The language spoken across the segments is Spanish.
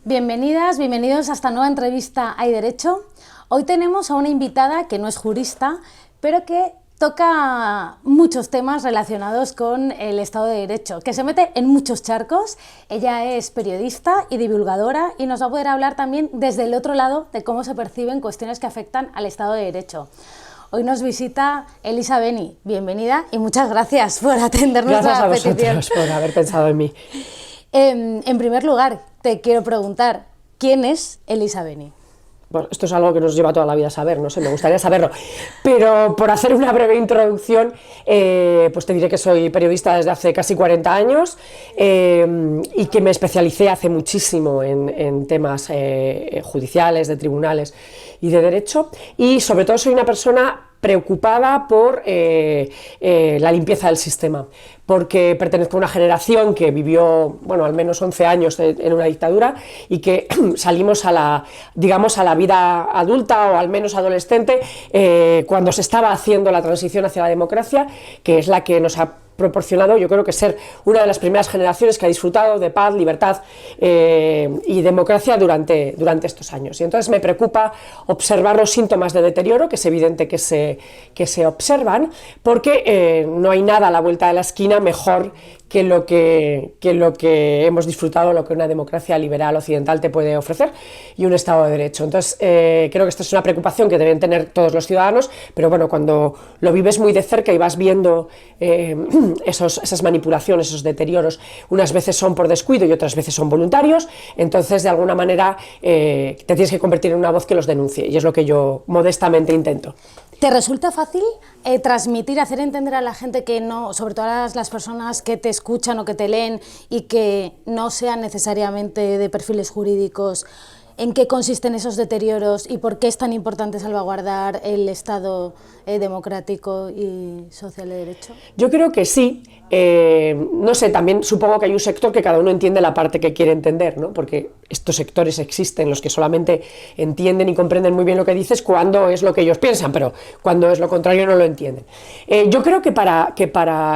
Bienvenidas, bienvenidos a esta nueva entrevista Hay Derecho. Hoy tenemos a una invitada que no es jurista, pero que toca muchos temas relacionados con el Estado de Derecho, que se mete en muchos charcos. Ella es periodista y divulgadora y nos va a poder hablar también desde el otro lado de cómo se perciben cuestiones que afectan al Estado de Derecho. Hoy nos visita Elisa Beni. Bienvenida y muchas gracias por atender nuestra petición. Gracias a vosotros por haber pensado en mí. En primer lugar, te quiero preguntar, ¿quién es Elisa Beni? Bueno, esto es algo que nos lleva toda la vida a saber, no sé, me gustaría saberlo, pero por hacer una breve introducción, pues te diré que soy periodista desde hace casi 40 años y que me especialicé hace muchísimo en temas judiciales, de tribunales y de derecho, y sobre todo soy una persona preocupada por la limpieza del sistema, porque pertenezco a una generación que vivió, bueno, al menos 11 años en una dictadura y que salimos a la vida adulta o al menos adolescente cuando se estaba haciendo la transición hacia la democracia, que es la que nos ha proporcionado, yo creo que ser una de las primeras generaciones que ha disfrutado de paz, libertad y democracia durante estos años. Y entonces me preocupa observar los síntomas de deterioro, que es evidente que se observan, porque no hay nada a la vuelta de la esquina mejor que lo que hemos disfrutado, lo que una democracia liberal occidental te puede ofrecer y un Estado de Derecho. Entonces creo que esta es una preocupación que deben tener todos los ciudadanos, pero bueno, cuando lo vives muy de cerca y vas viendo esas manipulaciones, esos deterioros, unas veces son por descuido y otras veces son voluntarios, entonces de alguna manera te tienes que convertir en una voz que los denuncie, y es lo que yo modestamente intento. ¿Te resulta fácil transmitir, hacer entender a la gente que no, sobre todo a las personas que te escuchan o que te leen y que no sean necesariamente de perfiles jurídicos, en qué consisten esos deterioros y por qué es tan importante salvaguardar el Estado democrático y social de derecho? Yo creo que sí. No sé, también supongo que hay un sector que cada uno entiende la parte que quiere entender, ¿no? Porque estos sectores existen, los que solamente entienden y comprenden muy bien lo que dices cuando es lo que ellos piensan, pero cuando es lo contrario no lo entienden. Yo creo que para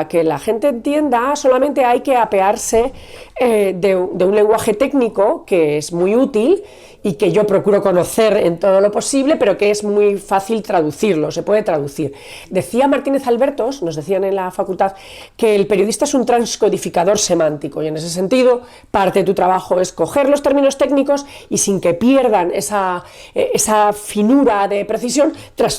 que la gente entienda solamente hay que apearse de un lenguaje técnico que es muy útil y que yo procuro conocer en todo lo posible, pero que es muy fácil traducirlo, se puede traducir. Decía Martínez Albertos, nos decían en la facultad, que el periodista es un transcodificador semántico, y en ese sentido parte de tu trabajo es coger los términos técnicos y sin que pierdan esa finura de precisión,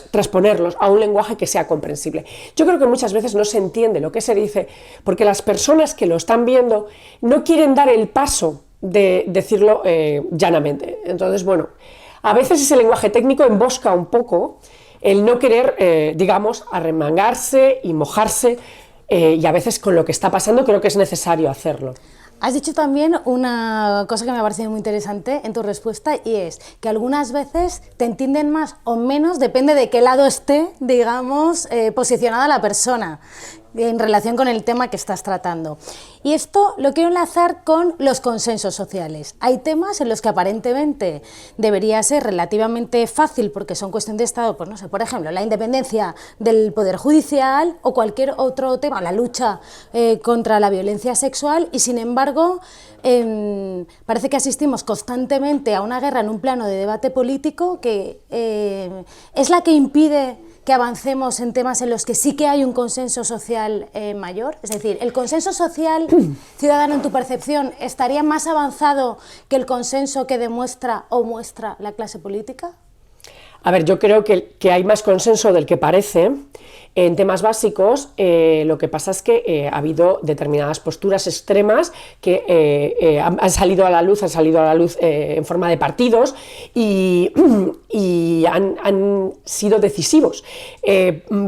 transponerlos a un lenguaje que sea comprensible. Yo creo que muchas veces no se entiende lo que se dice porque las personas que lo están viendo no quieren dar el paso de decirlo llanamente. Entonces, bueno, a veces ese lenguaje técnico embosca un poco el no querer, digamos, arremangarse y mojarse, y a veces con lo que está pasando creo que es necesario hacerlo. Has dicho también una cosa que me ha parecido muy interesante en tu respuesta, y es que algunas veces te entienden más o menos, depende de qué lado esté, digamos, posicionada la persona en relación con el tema que estás tratando. Y esto lo quiero enlazar con los consensos sociales. Hay temas en los que aparentemente debería ser relativamente fácil porque son cuestión de Estado, pues no sé, por ejemplo, la independencia del Poder Judicial o cualquier otro tema, la lucha contra la violencia sexual, y sin embargo parece que asistimos constantemente a una guerra en un plano de debate político que es la que impide que avancemos en temas en los que sí que hay un consenso social mayor. Es decir, ¿el consenso social ciudadano, en tu percepción, estaría más avanzado que el consenso que demuestra o muestra la clase política? A ver, yo creo que hay más consenso del que parece en temas básicos. Lo que pasa es que ha habido determinadas posturas extremas que han salido a la luz en forma de partidos y han sido decisivos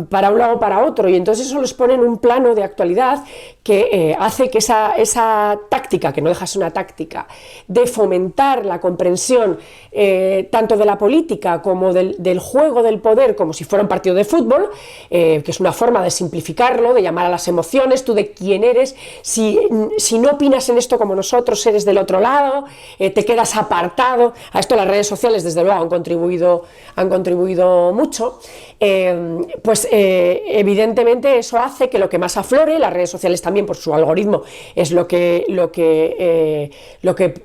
para un lado o para otro, y entonces eso los pone en un plano de actualidad que hace que esa táctica, que no deja de ser una táctica, de fomentar la comprensión tanto de la política como de del juego del poder como si fuera un partido de fútbol, que es una forma de simplificarlo, de llamar a las emociones, tú de quién eres, si no opinas en esto como nosotros, eres del otro lado, te quedas apartado. A esto las redes sociales desde luego han contribuido mucho. Pues evidentemente eso hace que lo que más aflore, las redes sociales también por su algoritmo es lo que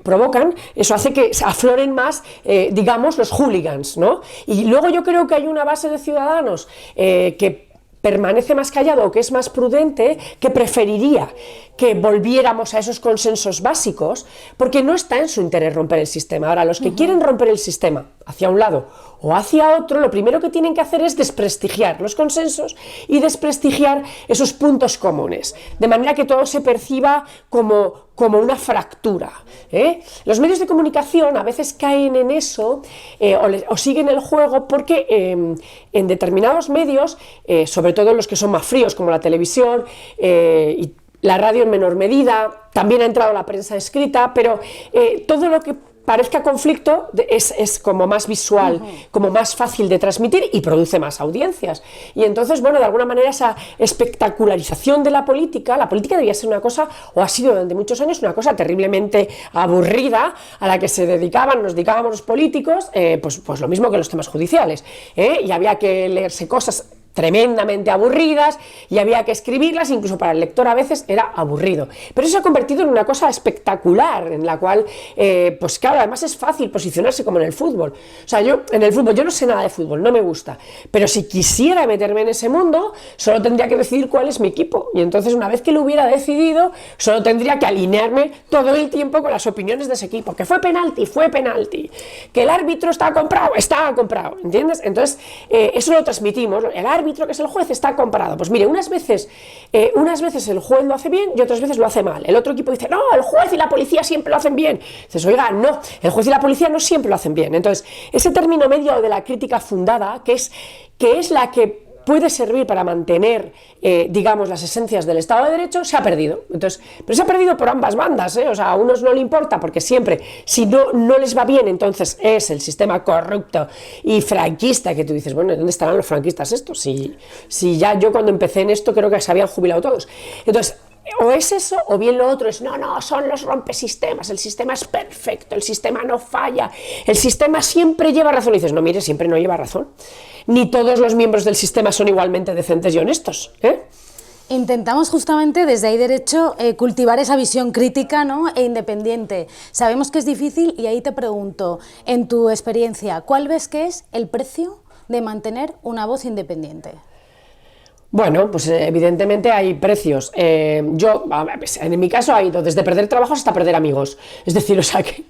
provocan, eso hace que afloren más, digamos, los hooligans, ¿no? Y luego yo creo que hay una base de ciudadanos que permanece más callado o que es más prudente, que preferiría que volviéramos a esos consensos básicos, porque no está en su interés romper el sistema. Ahora, los que quieren romper el sistema hacia un lado o hacia otro, lo primero que tienen que hacer es desprestigiar los consensos y desprestigiar esos puntos comunes, de manera que todo se perciba como una fractura. Los medios de comunicación a veces caen en eso o siguen el juego porque en determinados medios, sobre todo los que son más fríos como la televisión y la radio en menor medida, también ha entrado la prensa escrita, pero todo lo que parezca conflicto es como más visual, como más fácil de transmitir y produce más audiencias. Y entonces, bueno, de alguna manera esa espectacularización de la política debía ser una cosa, o ha sido durante muchos años, una cosa terriblemente aburrida a la que nos dedicábamos los políticos, pues lo mismo que los temas judiciales, y había que leerse cosas tremendamente aburridas y había que escribirlas, incluso para el lector a veces era aburrido, pero eso se ha convertido en una cosa espectacular, en la cual, pues claro, además es fácil posicionarse como en el fútbol. O sea, yo no sé nada de fútbol, no me gusta, pero si quisiera meterme en ese mundo, solo tendría que decidir cuál es mi equipo, y entonces una vez que lo hubiera decidido, solo tendría que alinearme todo el tiempo con las opiniones de ese equipo, que fue penalti, que el árbitro estaba comprado, ¿entiendes? Entonces, eso lo transmitimos, el árbitro, que es el juez, está comparado. Pues mire, unas veces el juez lo hace bien y otras veces lo hace mal. El otro equipo dice, no, el juez y la policía siempre lo hacen bien. Dices, oiga, no, el juez y la policía no siempre lo hacen bien. Entonces, ese término medio de la crítica fundada, que es la que puede servir para mantener, digamos, las esencias del Estado de Derecho, se ha perdido. Entonces, pero se ha perdido por ambas bandas, o sea, a unos no le importa porque siempre, si no les va bien, entonces es el sistema corrupto y franquista, que tú dices, bueno, ¿dónde estarán los franquistas estos? Si ya yo cuando empecé en esto creo que se habían jubilado todos. Entonces, o es eso, o bien lo otro es, no, son los rompesistemas, el sistema es perfecto, el sistema no falla, el sistema siempre lleva razón. Y dices, no, mire, siempre no lleva razón. Ni todos los miembros del sistema son igualmente decentes y honestos, Intentamos justamente desde Hay Derecho cultivar esa visión crítica, ¿no?, e independiente. Sabemos que es difícil y ahí te pregunto, en tu experiencia, ¿cuál ves que es el precio de mantener una voz independiente? Bueno, pues evidentemente hay precios. En mi caso ha ido desde perder trabajos hasta perder amigos. Es decir, o sea que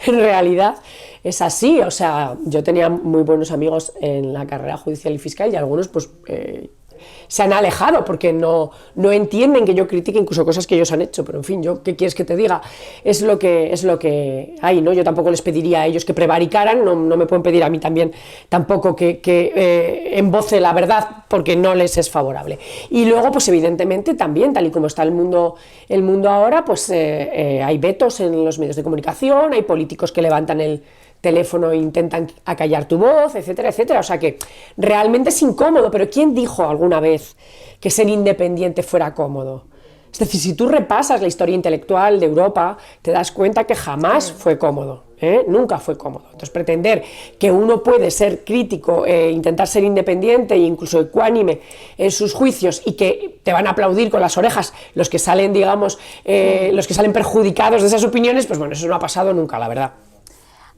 en realidad es así. O sea, yo tenía muy buenos amigos en la carrera judicial y fiscal y algunos pues se han alejado porque no entienden que yo critique incluso cosas que ellos han hecho, pero en fin, ¿qué quieres que te diga? Es lo que hay, ¿no? Yo tampoco les pediría a ellos que prevaricaran, no me pueden pedir a mí también tampoco que emboce la verdad porque no les es favorable. Y luego, pues evidentemente también, tal y como está el mundo ahora, pues hay vetos en los medios de comunicación, hay políticos que levantan el teléfono e intentan acallar tu voz, etcétera, etcétera. O sea que realmente es incómodo, pero ¿quién dijo alguna vez que ser independiente fuera cómodo? Es decir, si tú repasas la historia intelectual de Europa, te das cuenta que jamás fue cómodo, nunca fue cómodo. Entonces, pretender que uno puede ser crítico, intentar ser independiente e incluso ecuánime en sus juicios y que te van a aplaudir con las orejas los que salen, digamos, los que salen perjudicados de esas opiniones, pues bueno, eso no ha pasado nunca, la verdad.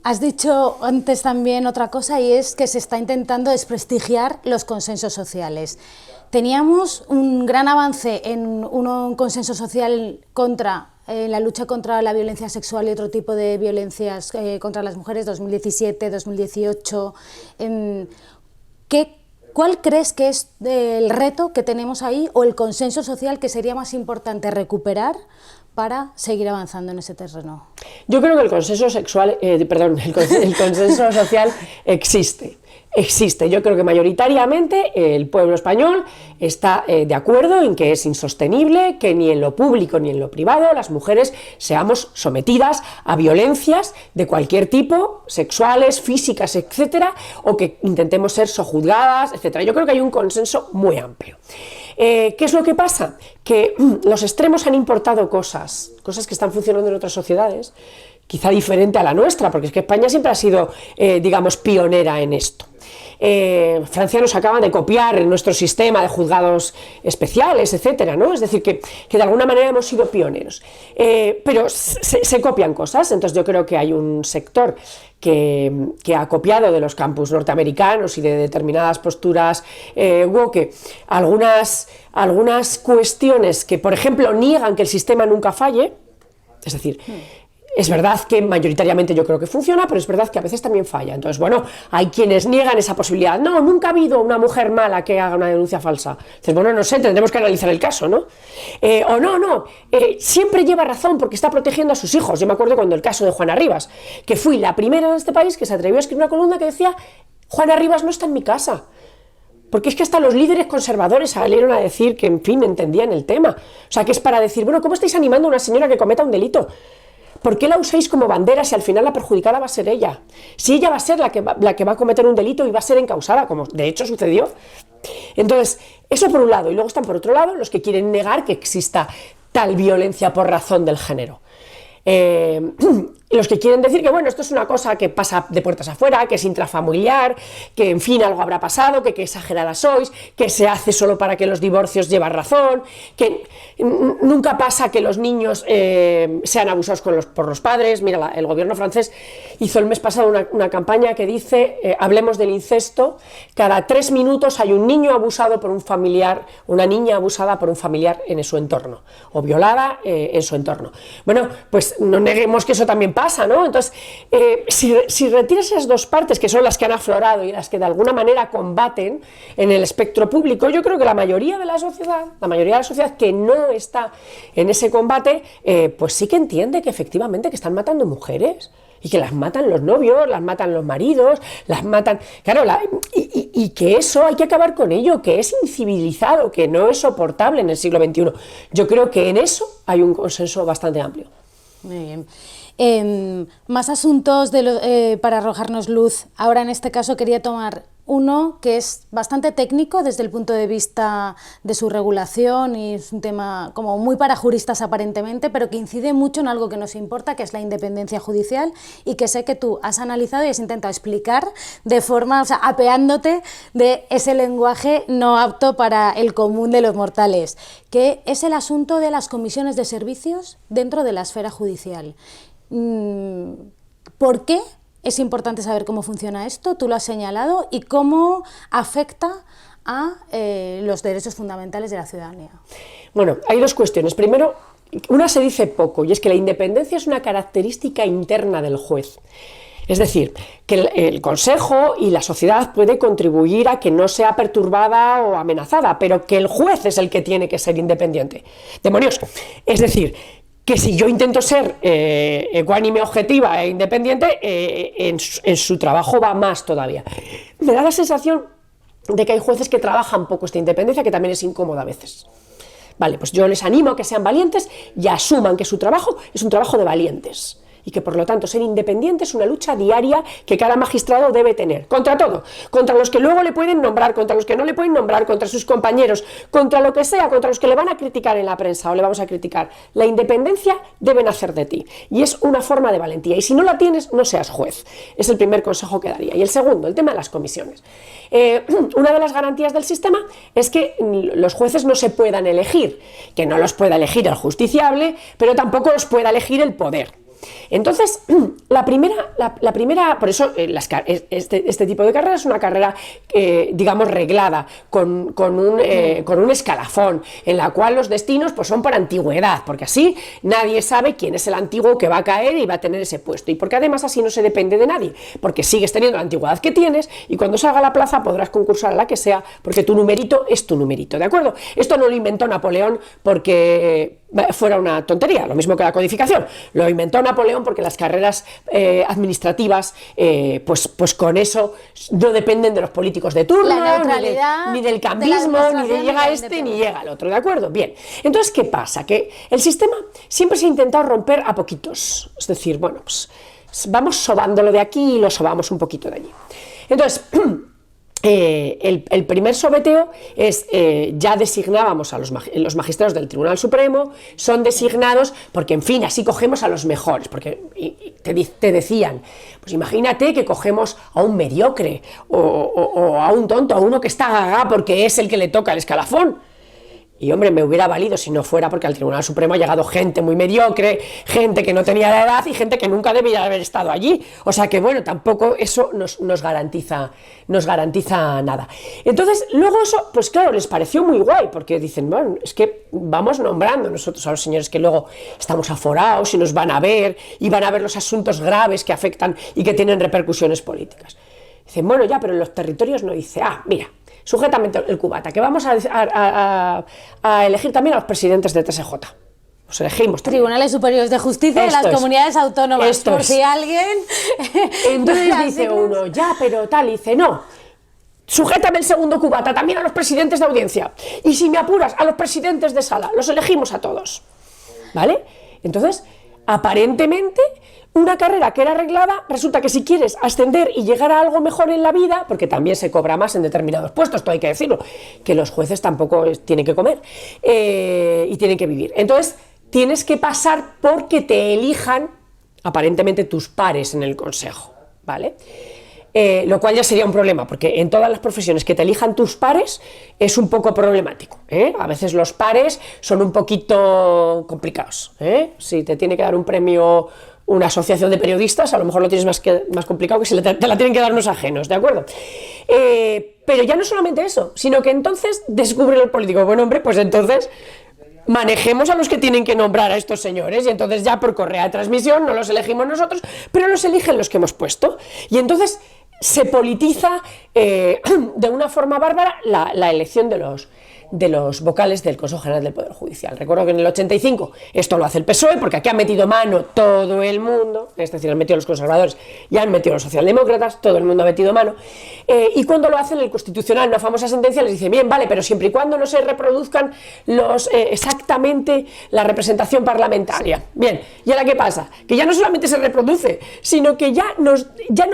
Has dicho antes también otra cosa y es que se está intentando desprestigiar los consensos sociales. Teníamos un gran avance en un consenso social contra la lucha contra la violencia sexual y otro tipo de violencias contra las mujeres, 2017, 2018. ¿Cuál crees que es el reto que tenemos ahí o el consenso social que sería más importante recuperar para seguir avanzando en ese terreno? Yo creo que el consenso sexual, el consenso social existe. Yo creo que mayoritariamente el pueblo español está de acuerdo en que es insostenible que ni en lo público ni en lo privado las mujeres seamos sometidas a violencias de cualquier tipo, sexuales, físicas, etcétera, o que intentemos ser sojuzgadas, etcétera. Yo creo que hay un consenso muy amplio. ¿Qué es lo que pasa? Que los extremos han importado cosas que están funcionando en otras sociedades, quizá diferente a la nuestra, porque es que España siempre ha sido, digamos, pionera en esto. Francia nos acaba de copiar en nuestro sistema de juzgados especiales, etcétera, ¿no? Es decir, que de alguna manera hemos sido pioneros, pero se copian cosas. Entonces yo creo que hay un sector que ha copiado de los campus norteamericanos y de determinadas posturas woke algunas cuestiones que, por ejemplo, niegan que el sistema nunca falle. Es decir, es verdad que mayoritariamente yo creo que funciona, pero es verdad que a veces también falla. Entonces, bueno, hay quienes niegan esa posibilidad. No, nunca ha habido una mujer mala que haga una denuncia falsa. Entonces, bueno, no sé, tendremos que analizar el caso, ¿no? Siempre lleva razón porque está protegiendo a sus hijos. Yo me acuerdo cuando el caso de Juana Rivas, que fui la primera en este país que se atrevió a escribir una columna que decía: Juana Rivas no está en mi casa. Porque es que hasta los líderes conservadores salieron a decir que, en fin, entendían el tema. O sea, que es para decir, bueno, ¿cómo estáis animando a una señora que cometa un delito? ¿Por qué la usáis como bandera si al final la perjudicada va a ser ella? Si ella va a ser la que va a cometer un delito y va a ser encausada, como de hecho sucedió. Entonces, eso por un lado. Y luego están por otro lado los que quieren negar que exista tal violencia por razón del género. Los que quieren decir que, bueno, esto es una cosa que pasa de puertas afuera, que es intrafamiliar, que, en fin, algo habrá pasado, que qué exageradas sois, que se hace solo para que los divorcios lleven razón, que nunca pasa que los niños sean abusados por los padres. Mira, el gobierno francés hizo el mes pasado una campaña que dice, hablemos del incesto, cada 3 minutos hay un niño abusado por un familiar, una niña abusada por un familiar en su entorno, o violada en su entorno. Bueno, pues no neguemos que eso también pasa, ¿no? Entonces, si retiras esas dos partes, que son las que han aflorado y las que de alguna manera combaten en el espectro público, yo creo que la mayoría de la sociedad que no está en ese combate, pues sí que entiende que efectivamente que están matando mujeres, y que las matan los novios, las matan los maridos, las matan... Claro, y que eso hay que acabar con ello, que es incivilizado, que no es soportable en el siglo XXI. Yo creo que en eso hay un consenso bastante amplio. Muy bien. Más asuntos para arrojarnos luz. Ahora, en este caso, quería tomar uno que es bastante técnico desde el punto de vista de su regulación, y es un tema como muy para juristas aparentemente, pero que incide mucho en algo que nos importa, que es la independencia judicial, y que sé que tú has analizado y has intentado explicar de forma, o sea, apeándote de ese lenguaje no apto para el común de los mortales, que es el asunto de las comisiones de servicios dentro de la esfera judicial. ¿Por qué es importante saber cómo funciona esto? Tú lo has señalado, y cómo afecta a los derechos fundamentales de la ciudadanía. Bueno, hay dos cuestiones. Primero, una se dice poco, y es que la independencia es una característica interna del juez. Es decir, que el Consejo y la sociedad puede contribuir a que no sea perturbada o amenazada, pero que el juez es el que tiene que ser independiente. ¡Demonios! Es decir, que si yo intento ser ecuánime, objetiva e independiente, en su trabajo va más todavía. Me da la sensación de que hay jueces que trabajan poco esta independencia, que también es incómoda a veces. Vale, pues yo les animo a que sean valientes y asuman que su trabajo es un trabajo de valientes, y que por lo tanto ser independiente es una lucha diaria que cada magistrado debe tener, contra todo, contra los que luego le pueden nombrar, contra los que no le pueden nombrar, contra sus compañeros, contra lo que sea, contra los que le van a criticar en la prensa o le vamos a criticar. La independencia debe nacer de ti, y es una forma de valentía, y si no la tienes, no seas juez. Es el primer consejo que daría. Y el segundo, el tema de las comisiones. Una de las garantías del sistema es que los jueces no se puedan elegir, que no los pueda elegir el justiciable, pero tampoco los pueda elegir el poder. Entonces, la primera, por eso este tipo de carrera es una carrera, digamos, reglada, con un escalafón, en la cual los destinos pues son por antigüedad, porque así nadie sabe quién es el antiguo que va a caer y va a tener ese puesto, y porque además así no se depende de nadie, porque sigues teniendo la antigüedad que tienes, y cuando salga a la plaza podrás concursar a la que sea, porque tu numerito es tu numerito, ¿de acuerdo? Esto no lo inventó Napoleón porque fuera una tontería, lo mismo que la codificación. Lo inventó Napoleón porque las carreras administrativas, pues con eso no dependen de los políticos de turno, ni del cambismo, ni de llega este ni llega el otro, ¿de acuerdo? Bien, entonces, ¿qué pasa? Que el sistema siempre se ha intentado romper a poquitos, es decir, bueno, pues vamos sobándolo de aquí y lo sobamos un poquito de allí. Entonces, el primer sobeteo es, ya designábamos a los magistrados del Tribunal Supremo, son designados porque, en fin, así cogemos a los mejores, porque te decían, pues imagínate que cogemos a un mediocre o a un tonto, a uno que está gaga porque es el que le toca el escalafón. Y hombre, me hubiera valido si no fuera porque al Tribunal Supremo ha llegado gente muy mediocre, gente que no tenía la edad y gente que nunca debía haber estado allí. O sea que bueno, tampoco eso nos garantiza nada. Entonces, luego eso, pues claro, les pareció muy guay, porque dicen, bueno, es que vamos nombrando nosotros a los señores que luego estamos aforados y nos van a ver, y van a ver los asuntos graves que afectan y que tienen repercusiones políticas. Dicen, bueno, ya, pero en los territorios no. Dice, mira, sujétame el cubata, que vamos a elegir también a los presidentes de TSJ. Los elegimos también. Tribunales Superiores de Justicia de las comunidades autónomas, por si alguien... Entonces dice uno, ya, pero tal, y dice, no, sujétame el segundo cubata también a los presidentes de audiencia. Y si me apuras, a los presidentes de sala, los elegimos a todos. ¿Vale? Entonces, aparentemente, una carrera que era arreglada, resulta que si quieres ascender y llegar a algo mejor en la vida, porque también se cobra más en determinados puestos, esto hay que decirlo, que los jueces tampoco tienen que comer y tienen que vivir. Entonces, tienes que pasar porque te elijan, aparentemente, tus pares en el consejo, ¿vale? Lo cual ya sería un problema, porque en todas las profesiones que te elijan tus pares es un poco problemático, ¿eh? A veces los pares son un poquito complicados, ¿eh? Si te tiene que dar un premio una asociación de periodistas, a lo mejor lo tienes más complicado que si te la tienen que dar unos ajenos, ¿de acuerdo? Pero ya no solamente eso, sino que entonces descubre el político, bueno, hombre, pues entonces manejemos a los que tienen que nombrar a estos señores, y entonces ya por correa de transmisión no los elegimos nosotros, pero los eligen los que hemos puesto, y entonces se politiza de una forma bárbara la elección de los vocales del Consejo General del Poder Judicial. Recuerdo que en el 85 esto lo hace el PSOE, porque aquí han metido mano todo el mundo, es decir, han metido los conservadores y han metido los socialdemócratas, todo el mundo ha metido mano, y cuando lo hacen el Constitucional, una famosa sentencia, les dice, bien, vale, pero siempre y cuando no se reproduzcan exactamente la representación parlamentaria. Bien, ¿y ahora qué pasa? Que ya no solamente se reproduce, sino que ya no,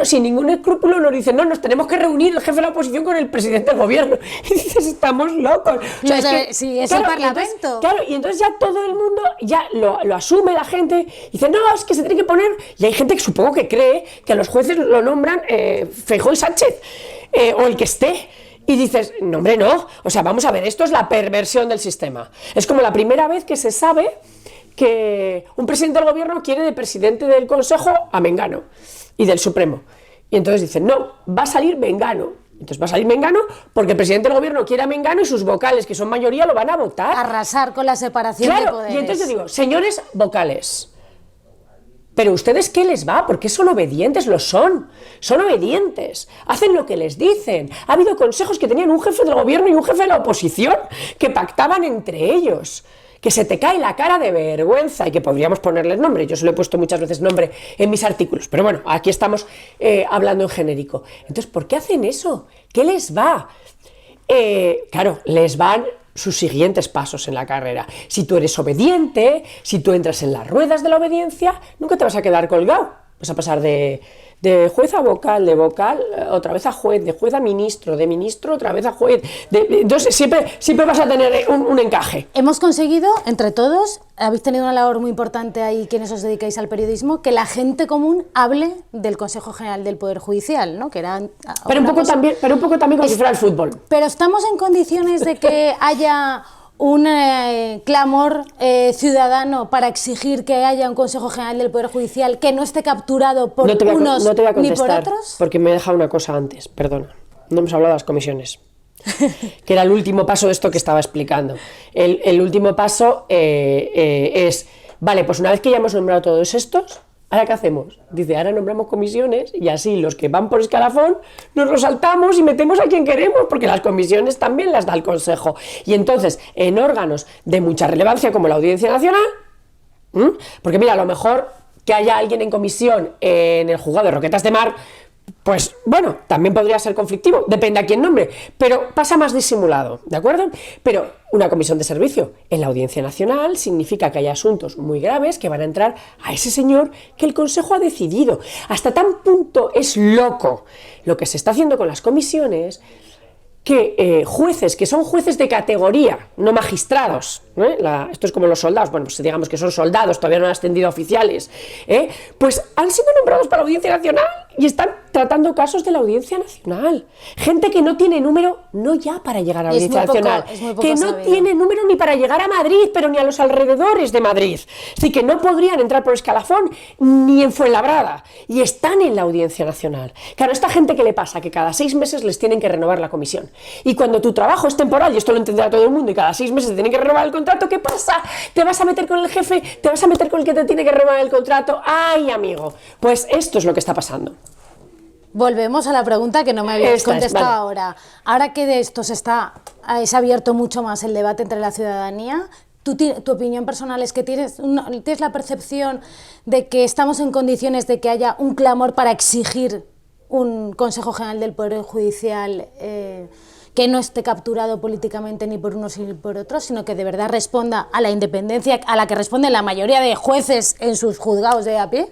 sin ningún escrúpulo nos dicen, no, nos tenemos que reunir el jefe de la oposición con el presidente del gobierno. Y dices, estamos locos. O sea, sí, es claro, el Parlamento. Y entonces ya todo el mundo ya lo asume, la gente, y dice, no, es que se tiene que poner, y hay gente que supongo que cree que a los jueces lo nombran Feijóo y Sánchez, o el que esté. Y dices, no, hombre, no, o sea, vamos a ver, esto es la perversión del sistema. Es como la primera vez que se sabe que un presidente del gobierno quiere de presidente del Consejo a Mengano y del Supremo. Y entonces dicen, no, va a salir Mengano. Entonces va a salir Mengano porque el presidente del gobierno quiere a Mengano y sus vocales, que son mayoría, lo van a votar. Arrasar con la separación de poderes. Y entonces yo digo, señores vocales, ¿pero ustedes qué les va? Porque son obedientes, son obedientes, hacen lo que les dicen. Ha habido consejos que tenían un jefe del gobierno y un jefe de la oposición que pactaban entre ellos, que se te cae la cara de vergüenza, y que podríamos ponerles nombre. Yo se lo he puesto muchas veces nombre en mis artículos, pero bueno, aquí estamos hablando en genérico. Entonces, ¿por qué hacen eso? ¿Qué les va? Claro, les van sus siguientes pasos en la carrera. Si tú eres obediente, si tú entras en las ruedas de la obediencia, nunca te vas a quedar colgado. Vas a pasar de juez a vocal, de vocal otra vez a juez, de juez a ministro, de ministro otra vez a juez. Entonces siempre vas a tener un encaje. Hemos conseguido, entre todos, habéis tenido una labor muy importante ahí, quienes os dedicáis al periodismo, que la gente común hable del Consejo General del Poder Judicial, ¿no? Que era pero un poco también como si fuera el fútbol. Pero estamos en condiciones de que haya un clamor ciudadano para exigir que haya un Consejo General del Poder Judicial que no esté capturado por unos no te voy a ni por otros. Porque me he dejado una cosa antes, perdona. No hemos hablado de las comisiones, que era el último paso de esto que estaba explicando. El último paso es, vale, pues una vez que ya hemos nombrado todos estos, ¿Ahora qué hacemos? Dice, ahora nombramos comisiones y así los que van por escalafón nos lo saltamos y metemos a quien queremos, porque las comisiones también las da el Consejo. Y entonces, en órganos de mucha relevancia como la Audiencia Nacional, porque mira, a lo mejor que haya alguien en comisión en el juzgado de Roquetas de Mar, pues bueno, también podría ser conflictivo, depende a quién nombre, pero pasa más disimulado, ¿de acuerdo? Pero una comisión de servicio en la Audiencia Nacional significa que hay asuntos muy graves que van a entrar a ese señor que el Consejo ha decidido. Hasta tan punto es loco lo que se está haciendo con las comisiones que jueces, que son jueces de categoría, no magistrados, esto es como los soldados, bueno, pues digamos que son soldados, todavía no han ascendido a oficiales, pues han sido nombrados para la Audiencia Nacional y están tratando casos de la Audiencia Nacional. Gente que no tiene número, no ya para llegar a la Audiencia Nacional, que no tiene número ni para llegar a Madrid, pero ni a los alrededores de Madrid. Así que no podrían entrar por escalafón ni en Fuenlabrada, y están en la Audiencia Nacional. Claro, esta gente, ¿qué le pasa? Que cada 6 meses les tienen que renovar la comisión. Y cuando tu trabajo es temporal, y esto lo entenderá todo el mundo, y cada 6 meses te tienen que renovar el contrato, ¿qué pasa? ¿Te vas a meter con el jefe? ¿Te vas a meter con el que te tiene que renovar el contrato? ¡Ay, amigo! Pues esto es lo que está pasando. Volvemos a la pregunta que no me habías contestado ahora. Ahora que de esto se ha abierto mucho más el debate entre la ciudadanía, tu opinión personal es que tienes la percepción de que estamos en condiciones de que haya un clamor para exigir un Consejo General del Poder Judicial que no esté capturado políticamente ni por unos ni por otros, sino que de verdad responda a la independencia a la que responden la mayoría de jueces en sus juzgados de a pie?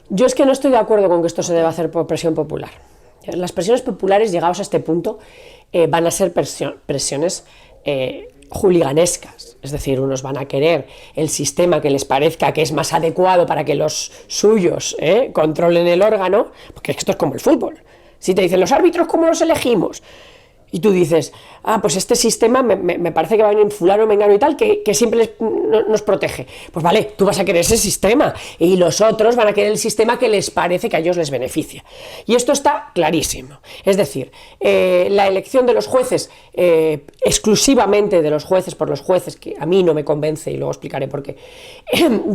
Yo es que no estoy de acuerdo con que esto se deba hacer por presión popular. Las presiones populares, llegados a este punto, van a ser presiones juliganescas. Es decir, unos van a querer el sistema que les parezca que es más adecuado para que los suyos controlen el órgano, porque esto es como el fútbol. Si te dicen los árbitros, ¿cómo los elegimos? Y tú dices, pues este sistema me parece que va a venir fulano, mengano y tal, que siempre nos protege. Pues vale, tú vas a querer ese sistema y los otros van a querer el sistema que les parece que a ellos les beneficia. Y esto está clarísimo. Es decir, la elección de los jueces, exclusivamente de los jueces por los jueces, que a mí no me convence y luego explicaré por qué,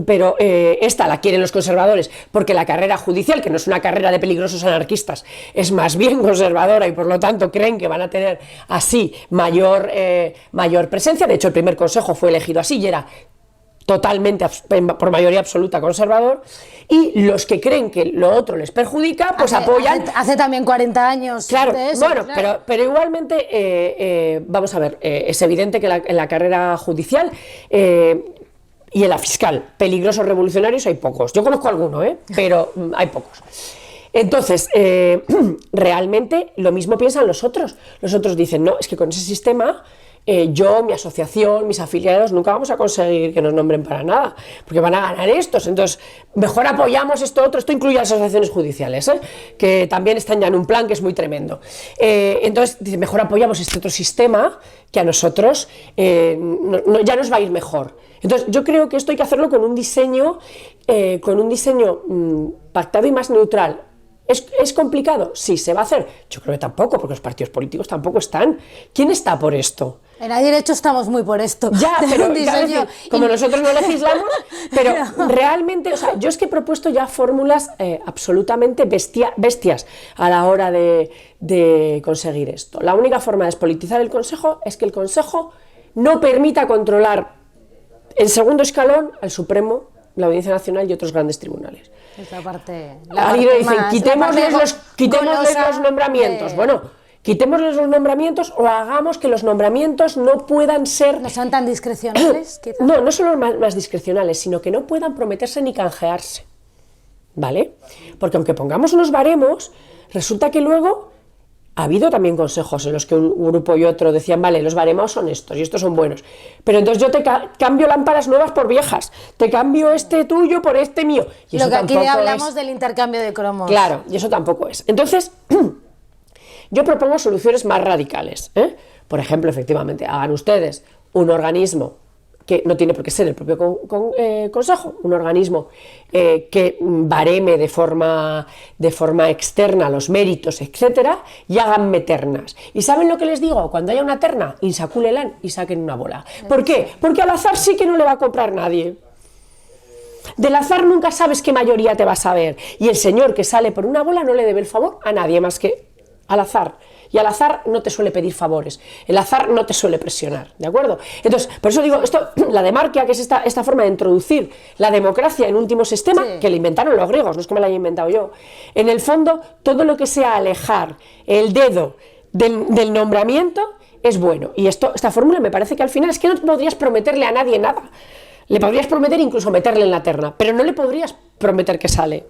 pero esta la quieren los conservadores porque la carrera judicial, que no es una carrera de peligrosos anarquistas, es más bien conservadora y por lo tanto creen que van a tener así mayor presencia. De hecho, el primer consejo fue elegido así y era totalmente, por mayoría absoluta, conservador, y los que creen que lo otro les perjudica, pues apoyan. Hace también 40 años. Claro, de eso, bueno, claro. Pero igualmente, vamos a ver, es evidente que en la carrera judicial y en la fiscal, peligrosos revolucionarios hay pocos. Yo conozco alguno, pero hay pocos. Entonces, realmente lo mismo piensan los otros. Los otros dicen, no, es que con ese sistema yo, mi asociación, mis afiliados, nunca vamos a conseguir que nos nombren para nada, porque van a ganar estos. Entonces, mejor apoyamos esto otro. Esto incluye a las asociaciones judiciales, que también están ya en un plan que es muy tremendo. Entonces, dice, mejor apoyamos este otro sistema que a nosotros ya nos va a ir mejor. Entonces, yo creo que esto hay que hacerlo con un diseño pactado y más neutral. ¿Es complicado? Sí, ¿se va a hacer? Yo creo que tampoco, porque los partidos políticos tampoco están. ¿Quién está por esto? En Hay Derecho estamos muy por esto. Ya, pero decir, como nosotros no legislamos, pero realmente, o sea, yo es que he propuesto ya fórmulas absolutamente bestias a la hora de conseguir esto. La única forma de despolitizar el Consejo es que el Consejo no permita controlar en segundo escalón al Supremo, la Audiencia Nacional y otros grandes tribunales. Esa parte, dicen, quitémosles los nombramientos. Bueno, quitémosles los nombramientos o hagamos que los nombramientos no puedan ser... ¿No son tan discrecionales? Quizás? No solo más discrecionales, sino que no puedan prometerse ni canjearse, ¿vale? Porque aunque pongamos unos baremos, resulta que luego ha habido también consejos en los que un grupo y otro decían, vale, los baremos son estos y estos son buenos, pero entonces yo te cambio lámparas nuevas por viejas, te cambio este tuyo por este mío. Y eso lo que aquí hablamos es del intercambio de cromos. Claro, y eso tampoco es. Entonces, yo propongo soluciones más radicales. Por ejemplo, efectivamente, hagan ustedes un organismo que no tiene por qué ser el propio Consejo, un organismo que bareme de forma externa los méritos, etcétera, y háganme ternas. ¿Y saben lo que les digo? Cuando haya una terna, insacúlelan y saquen una bola. ¿Por qué? Porque al azar sí que no le va a comprar nadie. Del azar nunca sabes qué mayoría te vas a ver. Y el señor que sale por una bola no le debe el favor a nadie más que al azar. Y al azar no te suele pedir favores, el azar no te suele presionar, ¿de acuerdo? Entonces, por eso digo, esto, la demarquia, que es esta forma de introducir la democracia en último sistema, sí, que le inventaron los griegos, no es que me la haya inventado yo. En el fondo, todo lo que sea alejar el dedo del nombramiento es bueno. Y esta fórmula me parece que al final es que no podrías prometerle a nadie nada. Le podrías prometer incluso meterle en la terna, pero no le podrías prometer que sale.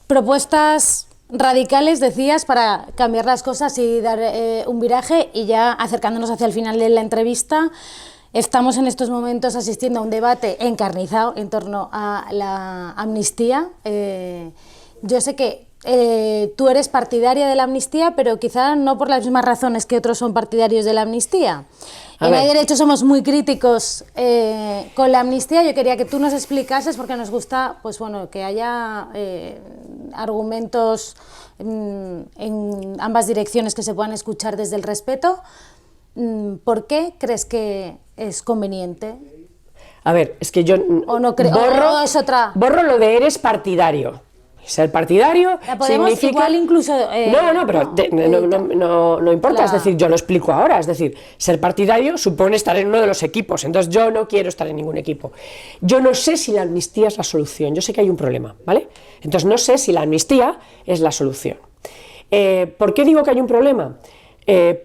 Propuestas radicales, decías, para cambiar las cosas y dar un viraje, y ya acercándonos hacia el final de la entrevista, estamos en estos momentos asistiendo a un debate encarnizado en torno a la amnistía. Yo sé que tú eres partidaria de la amnistía, pero quizá no por las mismas razones que otros son partidarios de la amnistía. En Hay Derecho somos muy críticos con la amnistía. Yo quería que tú nos explicases, porque nos gusta, pues bueno, que haya argumentos en ambas direcciones que se puedan escuchar desde el respeto. ¿Por qué crees que es conveniente? A ver, es que yo borro lo de eres partidario. Ser partidario significa... igual incluso... no importa, es decir, yo lo explico ahora, es decir, ser partidario supone estar en uno de los equipos, entonces yo no quiero estar en ningún equipo. Yo no sé si la amnistía es la solución, yo sé que hay un problema, ¿vale? Entonces no sé si la amnistía es la solución. ¿Por qué digo que hay un problema?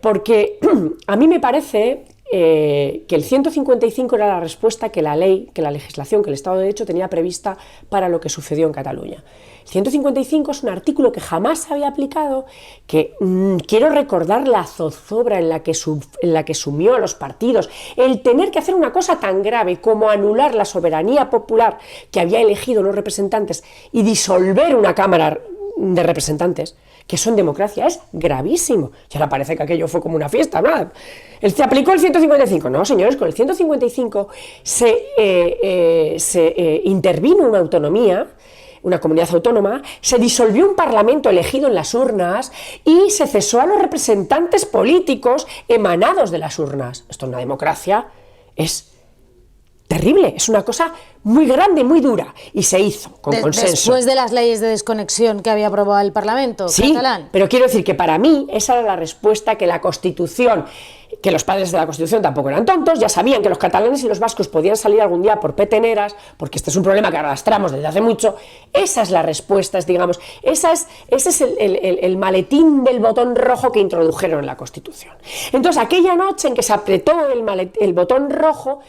Porque a mí me parece... que el 155 era la respuesta que la ley, que la legislación, que el Estado de Derecho tenía prevista para lo que sucedió en Cataluña. El 155 es un artículo que jamás se había aplicado, que quiero recordar la zozobra en la que sumió a los partidos, el tener que hacer una cosa tan grave como anular la soberanía popular que había elegido los representantes y disolver una Cámara de Representantes, que eso en democracia es gravísimo. Y ahora parece que aquello fue como una fiesta, ¿no? ¿Se aplicó el 155? No, señores, con el 155 se intervino una autonomía, una comunidad autónoma, se disolvió un parlamento elegido en las urnas y se cesó a los representantes políticos emanados de las urnas. Esto en una democracia es terrible, es una cosa muy grande, muy dura, y se hizo con consenso. Después de las leyes de desconexión que había aprobado el Parlamento catalán. Sí, pero quiero decir que para mí esa era la respuesta que la Constitución, que los padres de la Constitución tampoco eran tontos, ya sabían que los catalanes y los vascos podían salir algún día por peteneras, porque este es un problema que arrastramos desde hace mucho. Esa es la respuesta, digamos, ese es el maletín del botón rojo que introdujeron en la Constitución. Entonces, aquella noche en que se apretó el botón rojo,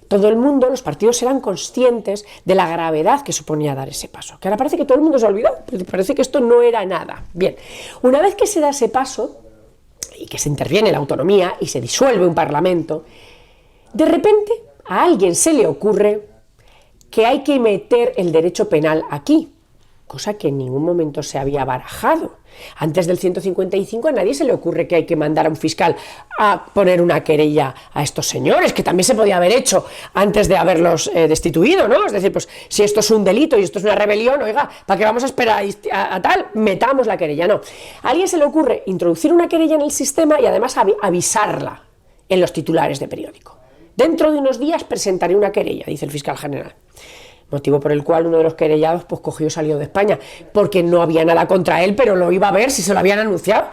todo el mundo, los partidos eran conscientes de la gravedad que suponía dar ese paso, que ahora parece que todo el mundo se ha olvidado, parece que esto no era nada. Bien, una vez que se da ese paso y que se interviene la autonomía y se disuelve un parlamento, de repente a alguien se le ocurre que hay que meter el derecho penal aquí, cosa que en ningún momento se había barajado. Antes del 155 a nadie se le ocurre que hay que mandar a un fiscal a poner una querella a estos señores, que también se podía haber hecho antes de haberlos destituido, ¿no? Es decir, pues si esto es un delito y esto es una rebelión, oiga, ¿para qué vamos a esperar a tal? Metamos la querella, no. A alguien se le ocurre introducir una querella en el sistema y además avisarla en los titulares de periódico. Dentro de unos días presentaré una querella, dice el fiscal general. Motivo por el cual uno de los querellados pues cogió y salió de España, porque no había nada contra él, pero lo iba a ver si se lo habían anunciado,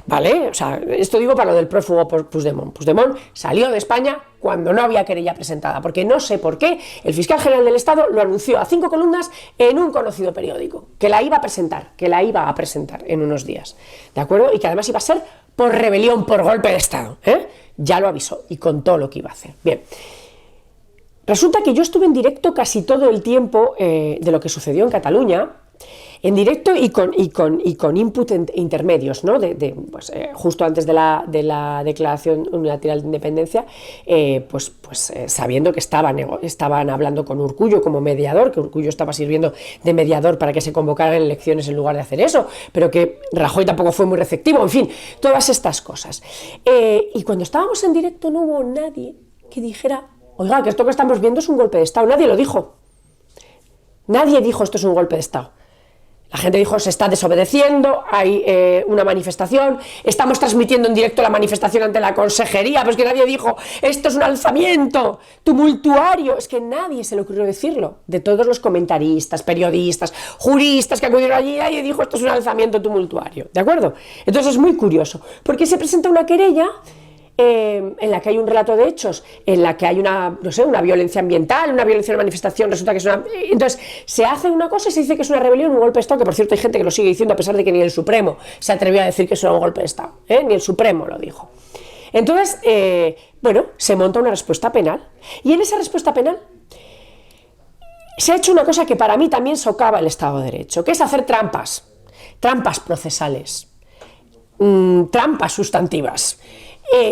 ¿vale? O sea, esto digo para lo del prófugo Puigdemont. Puigdemont salió de España cuando no había querella presentada, porque no sé por qué el fiscal general del Estado lo anunció a 5 columnas en un conocido periódico, que la iba a presentar en unos días, ¿de acuerdo? Y que además iba a ser por rebelión, por golpe de Estado, ¿eh? Ya lo avisó y contó lo que iba a hacer. Bien. Resulta que yo estuve en directo casi todo el tiempo de lo que sucedió en Cataluña, en directo y con input intermedios, ¿no? Justo antes de la Declaración Unilateral de Independencia, sabiendo que estaban hablando con Urkullu como mediador, que Urkullu estaba sirviendo de mediador para que se convocaran elecciones en lugar de hacer eso, pero que Rajoy tampoco fue muy receptivo, en fin, todas estas cosas. Y cuando estábamos en directo no hubo nadie que dijera: oiga, que esto que estamos viendo es un golpe de Estado. Nadie lo dijo. Nadie dijo esto es un golpe de Estado. La gente dijo, se está desobedeciendo, hay una manifestación, estamos transmitiendo en directo la manifestación ante la consejería, pues que nadie dijo, esto es un alzamiento tumultuario, es que nadie se le ocurrió decirlo, de todos los comentaristas, periodistas, juristas que acudieron allí, nadie dijo, esto es un alzamiento tumultuario, ¿de acuerdo? Entonces es muy curioso, porque se presenta una querella en la que hay un relato de hechos, en la que hay una, no sé, una violencia ambiental, una violencia en una manifestación, resulta que es una... Entonces, se hace una cosa y se dice que es una rebelión, un golpe de Estado, que por cierto hay gente que lo sigue diciendo a pesar de que ni el Supremo se atrevió a decir que eso era un golpe de Estado, ni el Supremo lo dijo. Entonces, bueno, se monta una respuesta penal, y en esa respuesta penal se ha hecho una cosa que para mí también socava el Estado de Derecho, que es hacer trampas procesales, trampas sustantivas.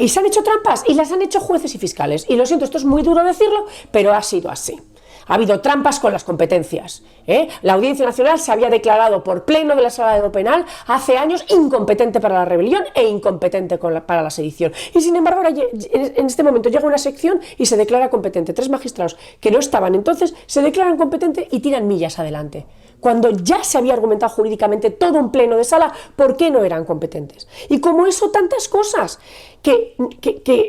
Y se han hecho trampas y las han hecho jueces y fiscales. Y lo siento, esto es muy duro decirlo, pero ha sido así. Ha habido trampas con las competencias. La Audiencia Nacional se había declarado por pleno de la Sala de lo Penal hace años incompetente para la rebelión e incompetente para la sedición. Y sin embargo, ahora, en este momento llega una sección y se declara competente. 3 magistrados que no estaban entonces se declaran competentes y tiran millas adelante. Cuando ya se había argumentado jurídicamente todo un pleno de sala por qué no eran competentes. Y como eso, tantas cosas que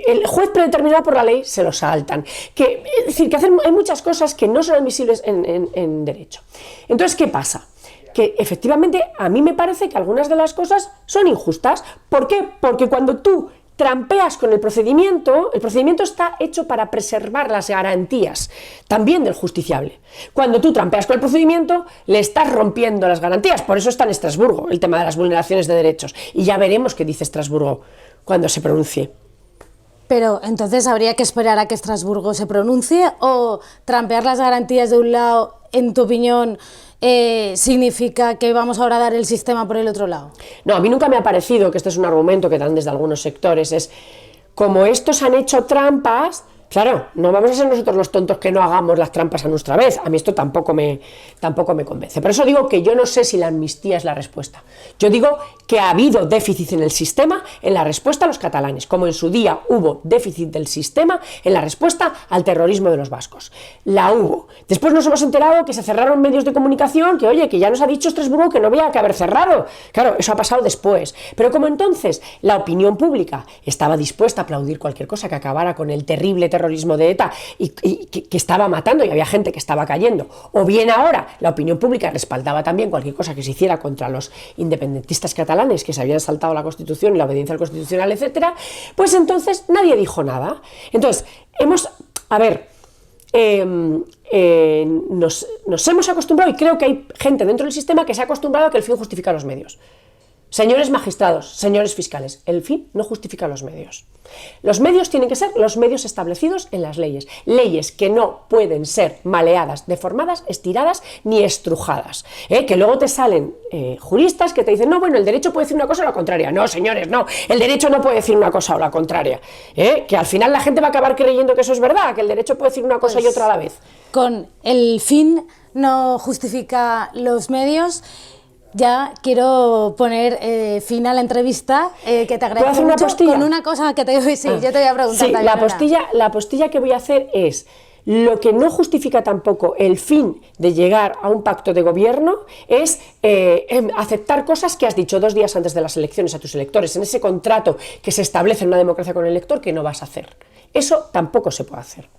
el juez predeterminado por la ley se lo saltan. Es decir, que hay muchas cosas que no son admisibles en derecho. Entonces, ¿qué pasa? Que efectivamente a mí me parece que algunas de las cosas son injustas. ¿Por qué? Porque cuando tú trampeas con el procedimiento está hecho para preservar las garantías también del justiciable. Cuando tú trampeas con el procedimiento, le estás rompiendo las garantías. Por eso está en Estrasburgo el tema de las vulneraciones de derechos. Y ya veremos qué dice Estrasburgo cuando se pronuncie. Pero entonces habría que esperar a que Estrasburgo se pronuncie, o trampear las garantías de un lado, en tu opinión, significa que vamos ahora a dar el sistema por el otro lado. No, a mí nunca me ha parecido que este es un argumento que dan desde algunos sectores, es como estos han hecho trampas, claro, no vamos a ser nosotros los tontos que no hagamos las trampas a nuestra vez. A mí esto tampoco me convence. Por eso digo que yo no sé si la amnistía es la respuesta. Yo digo que ha habido déficit en el sistema en la respuesta a los catalanes, como en su día hubo déficit del sistema en la respuesta al terrorismo de los vascos. La hubo. Después nos hemos enterado que se cerraron medios de comunicación, que oye, que ya nos ha dicho Estrasburgo que no había que haber cerrado. Claro, eso ha pasado después. Pero como entonces la opinión pública estaba dispuesta a aplaudir cualquier cosa que acabara con el terrible terrorismo de ETA y que estaba matando y había gente que estaba cayendo, o bien ahora la opinión pública respaldaba también cualquier cosa que se hiciera contra los independentistas catalanes que se habían saltado la Constitución y la obediencia al constitucional, etcétera, pues entonces nadie dijo nada. Entonces, nos hemos acostumbrado, y creo que hay gente dentro del sistema que se ha acostumbrado a que el fin justifica los medios. Señores magistrados, señores fiscales, el fin no justifica los medios. Los medios tienen que ser los medios establecidos en las leyes. Leyes que no pueden ser maleadas, deformadas, estiradas ni estrujadas. Que luego te salen juristas que te dicen, no, bueno, el derecho puede decir una cosa o la contraria. No, señores, no, el derecho no puede decir una cosa o la contraria. Que al final la gente va a acabar creyendo que eso es verdad, que el derecho puede decir una cosa y otra a la vez. Con el fin no justifica los medios. Ya quiero poner fin a la entrevista, que te agradezco mucho, con una cosa que te voy a preguntar. Sí, la postilla que voy a hacer es: lo que no justifica tampoco el fin de llegar a un pacto de gobierno es aceptar cosas que has dicho 2 días antes de las elecciones a tus electores, en ese contrato que se establece en una democracia con el elector, que no vas a hacer. Eso tampoco se puede hacer.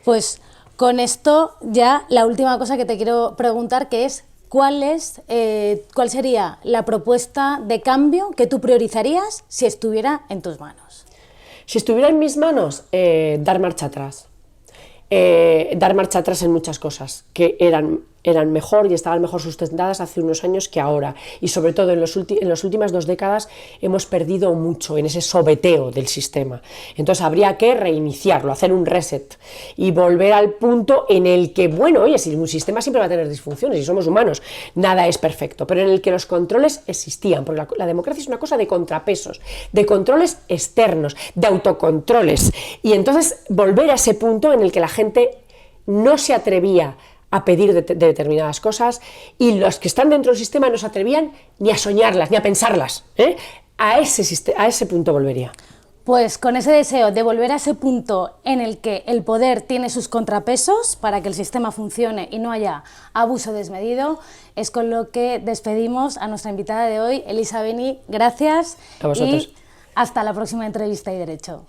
Pues con esto ya la última cosa que te quiero preguntar, que es ¿cuál sería la propuesta de cambio que tú priorizarías si estuviera en tus manos? Si estuviera en mis manos, dar marcha atrás. Dar marcha atrás en muchas cosas que eran mejor y estaban mejor sustentadas hace unos años que ahora, y sobre todo en las últimas 2 décadas hemos perdido mucho en ese sobeteo del sistema. Entonces habría que reiniciarlo, hacer un reset y volver al punto en el que, bueno, oye, si un sistema siempre va a tener disfunciones y somos humanos, nada es perfecto, pero en el que los controles existían, porque la democracia es una cosa de contrapesos, de controles externos, de autocontroles, y entonces volver a ese punto en el que la gente no se atrevía a pedir de determinadas cosas, y los que están dentro del sistema no se atrevían ni a soñarlas, ni a pensarlas. A ese punto volvería. Pues con ese deseo de volver a ese punto en el que el poder tiene sus contrapesos para que el sistema funcione y no haya abuso desmedido, es con lo que despedimos a nuestra invitada de hoy, Elisa Beni. Gracias a vosotros. Y hasta la próxima entrevista y Derecho.